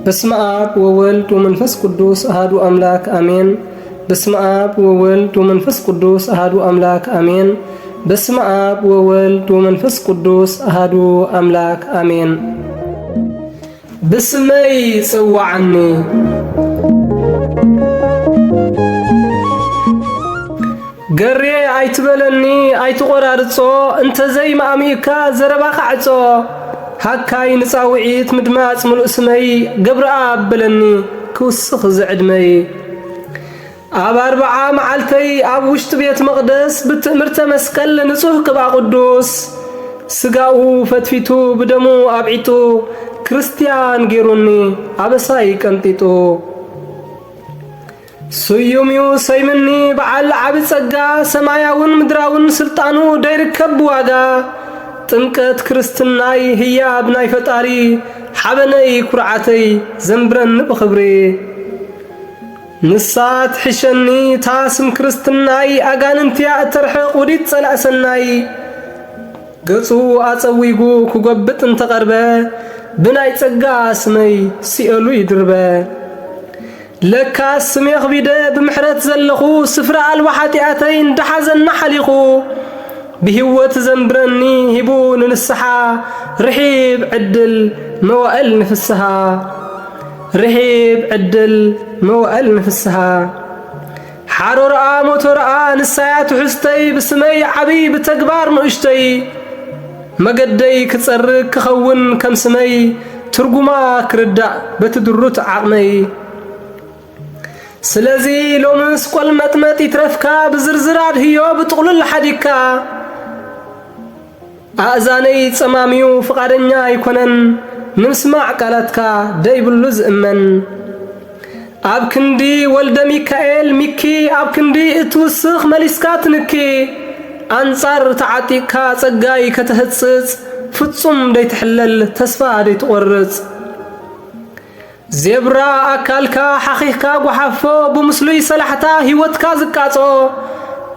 በስመ አብ ወወልድ ወመንፈስ ቅዱስ አሐዱ አምላክ አሜን። በስመ አብ ወወልድ ወመንፈስ ቅዱስ አሐዱ አምላክ አሜን። በስመ አብ ወወልድ ወመንፈስ ቅዱስ አሐዱ አምላክ አሜን። ብስመይ ጽዋዕኒ ገሬ አይትበለኒ አይትቆራርጾ እንተዘይ ማእሚካ ዘረባኻ ዕጾ ሃካይ ንጻውዒት ምድማጽ ምሉእ ስመይ ገብረአ አበለኒ ክውስኽ ዝዕድመይ ኣብ 40 መዓልተይ ኣብ ውሽጢ ቤት መቕደስ ብትእምርተ መስቀል ንጹህ ቅብኣ ቅዱስ ስጋኡ ፈትፊቱ ብደሙ ኣብዒጡ ክርስቲያን ጌሩኒ ኣበሳይ ቀንጢጡ ስዩምዩ ሰይምኒ በዓል ዓብ ጸጋ ሰማያውን ምድራውን ስልጣኑ ደይርከብ ዋጋ ጥምቀት ክርስትናይ ህያብ ናይ ፈጣሪ ሓበነይ ኩርዓተይ ዘንብረኒ ብኽብሪ ንሳት ሕሸኒ ታስም ክርስትናይ ኣጋንንትያ እተርሕቕ ውዲት ጸላእ ሰናይ ገጹ ኣጸዊጉ ክጐብጥ እንተቐርበ ብናይ ጸጋ ስመይ ሲእሉ ይድርበ ለካስ ስሜ ኽቢደ ብምሕረት ዘለኹ ስፍራ ኣልባ ሓጢኣተይ እንዳሓዘና ሓሊኹ ብህይወት ዘንብረኒ ሂቡ ንንስሓ ርሒብ ዕድል መዋእል ንፍስሓ ርሒብ ዕድል መዋእል ንፍስሓ ሓሮ ረኣ ሞቶ ረኣ ንሳያት ውሕስተይ ብስመይ ዓብይ ብተግባር ንእሽተይ መገደይ ክጸርግ ክኸውን ከም ስመይ ትርጉማ ክርዳእ በትድሩት ዓቕመይ ስለዚ ሎምስ ቆል መጥመጥ ይትረፍካ ብዝርዝር ኣድህዮ ብጥቕሉል ሓዲግካ ኣእዛነይ ጸማሚዩ ፍቓደኛ ኣይኮነን ንምስማዕ ቃላትካ ደይብሉ ዝእመን ኣብ ክንዲ ወልደ ሚካኤል ሚኪ ኣብ ክንዲ እትውስኽ መሊስካ ትንኪ ኣንጻር ተዓጢቕካ ጸጋይ ከተህጽጽ ፍጹም ደይትሕለል ተስፋ ደይትቖርጽ ዜብራ ኣካልካ ሓኺኽካ ጓሓፎ ብምስሉይ ሰላሕታ ሕይወትካ ዝቃጾ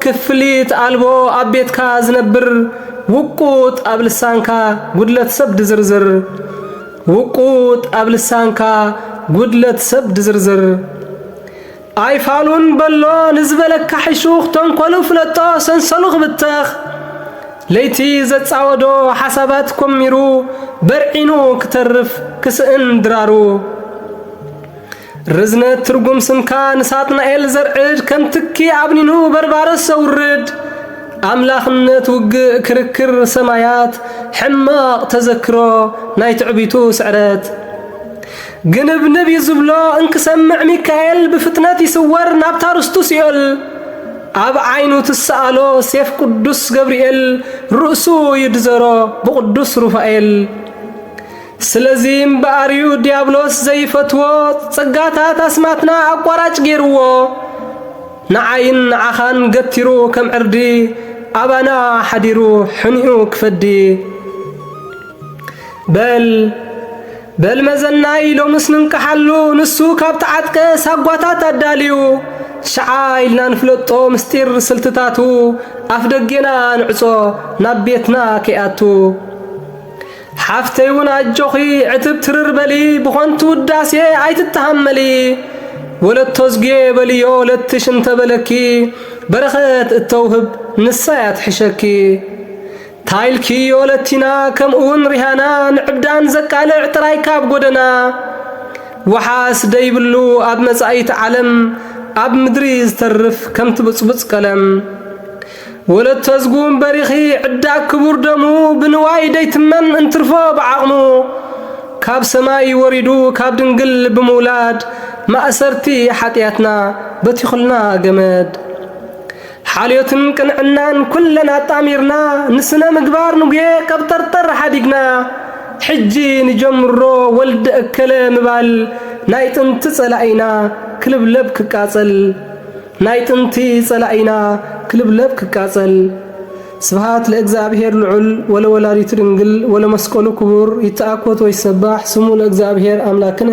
ክፍሊት ኣልቦ ኣብ ቤትካ ዝነብር ውቁጥ ኣብ ልሳንካ ጉድለት ሰብ ድዝርዝር ውቁጥ ኣብ ልሳንካ ጉድለት ሰብ ድዝርዝር ኣይፋሉን በሎ ንዝበለካ ሕሹኽ ተንኰሉ ፍለጦ ሰንሰሉ ኽብተኽ ለይቲ ዘጻወዶ ሓሳባት ኮሚሩ በርዒኑ ክተርፍ ክስእን ድራሩ ርዝነት ትርጉም ስምካ ንሳጥናኤል ዘርዕድ ከም ትኪ ኣብኒኑ በርባረስ ዘውርድ ኣምላኽነት ውግእ ክርክር ሰማያት ሕማቕ ተዘክሮ ናይ ትዕቢቱ ስዕረት ግንብንብ ይዝብሎ እንክሰምዕ ሚካኤል ብፍጥነት ይስወር ናብታ ርስቱ ሲኦል ኣብ ዓይኑ ትሰኣሎ ሴፍ ቅዱስ ገብርኤል ርእሱ ይድዘሮ ብቅዱስ ሩፋኤል ስለዚ እምበኣርዩ ዲያብሎስ ዘይፈትዎ ጸጋታት ኣስማትና ኣቋራጭ ገይርዎ ንዓይን ንዓኻን ገቲሩ ከም ዕርዲ ኣባና ሓዲሩ ሕኒኡ ክፈዲ በል መዘናይ ሎምስ ንንቀሓሉ ንሱ ካብ ተዓጥቀ ሳጓታት ኣዳልዩ ሸዓ ኢልና ንፍለጦ ምስጢር ስልትታቱ ኣፍ ደጌና ንዕጾ ናብ ቤትና ከይኣቱ ሓፍተይውን ኣጆኺ ዕትብ ትርር በሊ ብኾንቱ ውዳሴ ኣይትተሃመሊ ወለቶ ዝጌ በልዮ ለትሽ እንተበለኪ በረኸት እተውህብ ንሳያት ሕሸኪ ታይልኪ ወለቲና ከምኡውን ሪሃና ንዕብዳን ዘቃልዕ ጥራይካ ኣብ ጐደና ወሓስ ደይብሉ ኣብ መጻኢት ዓለም ኣብ ምድሪ ዝተርፍ ከም ትብጽብጽ ቀለም ወለቶ ዝጉም በሪኺ ዕዳግ ክቡር ደሙ ብንዋይ ደይትመን እንትርፎ ብዓቕሙ ካብ ሰማይ ወሪዱ ካብ ድንግል ብምውላድ ማእሰርቲ ሓጢኣትና በቲኹልና ገመድ ሓልዮትን ቅንዕናን ኩለና ኣጣሚርና ንስነ ምግባር ንጉዬ ካብ ጠርጠር ሓዲግና ሕጂ ንጀምሮ ወልደ እከለ ምባል ናይ ጥንቲ ጸላኢና ክልብለብ ክቃጸል ናይ ጥንቲ ጸላኢና ክልብለብ ክቃጸል ስብሃት ለእግዚአብሔር ልዑል ወለወላዲቱ ድንግል ወለመስቀሉ ክቡር ይተአኮት ወይሰባሕ ስሙ ለእግዚአብሔር አምላክነ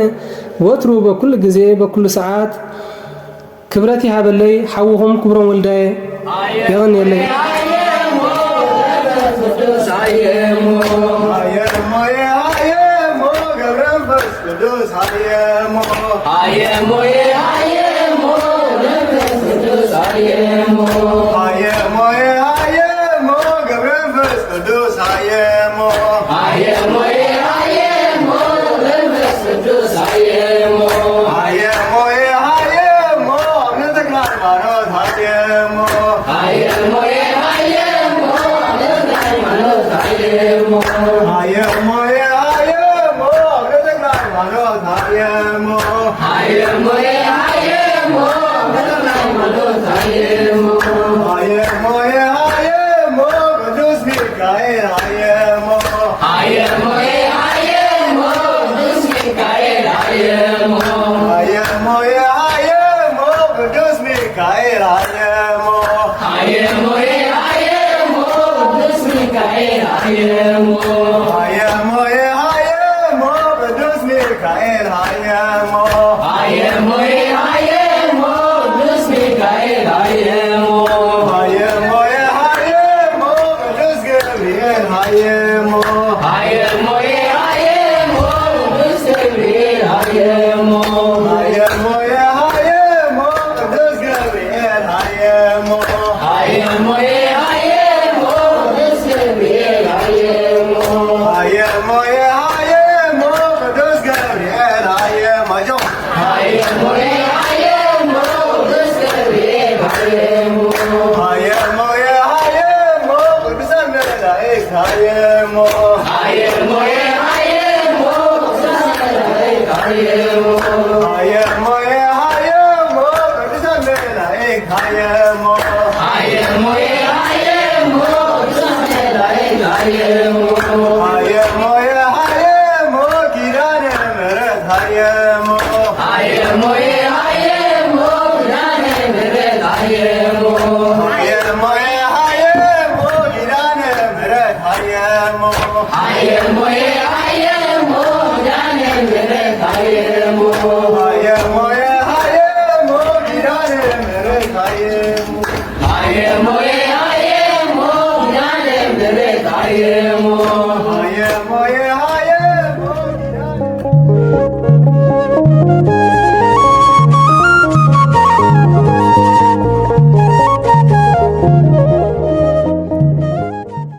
ወትሩ በኩል ጊዜ በኩል ሰዓት ክብረት ይሃበለይ ሐውኹም ክብሮም ወልዳዬ ይሁን የለይ አየሞ ገብረ መንፈስ ቅዱስ ቅዱስ አየሞ አየሞ አየሞ መንፈስ ቅዱስ አየሞ አየሞ አየሞ ገብረ መንፈስ ቅዱስ አየሞ አየሞ አየሞ መንፈስ ቅዱስ አየሞ አየሞ አየሞ አቡነ ተክለ ሃይማኖት አየሞ አየሞ አየሞ አቡነ ሃይማኖት አየሞ አየሞ አየሞ አቡነ ተክለ ሃይማኖት አየሞ አየሞ አየሞ አቡነ ሃይማኖት አየሞ አየሞ አየሞ ቅዱስ ሚካኤል አየሞ አየሞ አየሞ ቅዱስ ሚካኤል አየሞ አየሞ አየሞ ቅዱስ ሚካኤል አየሞ አየሞ አየሞ ቅዱስ ሚካኤል አየሞ አየሞ አየሞ ቅዱስ ሚካኤል አየሞ አየሞ አየሞ ቅዱስ ሚካኤል አየሞ አየሞ አየሞ ቅዱስ ገብርኤል አየሞ አየሞ አየሞ ቅዱስ ገብርኤል አየሞ አየሞ አየሞ ቅዱስ ገብርኤል አየሞ አየሞ አየሞ ቅዱስ ገብርኤል አየሞ አየሞ አየሞ ቅዱስ ገብርኤል አየሞ አየሞ አየሞ ቅዱስ ገብርኤል አየሞ አየሞ አየሞ ቅዱሳን መላእክት አየሞ አየሞ አየሞ ቅዱሳን መላእክት አየሞ አየሞ አየሞ ቅዱሳን መላእክት አየሞ አየሞ አየሞ ቅዱሳን መላእክት አየሞ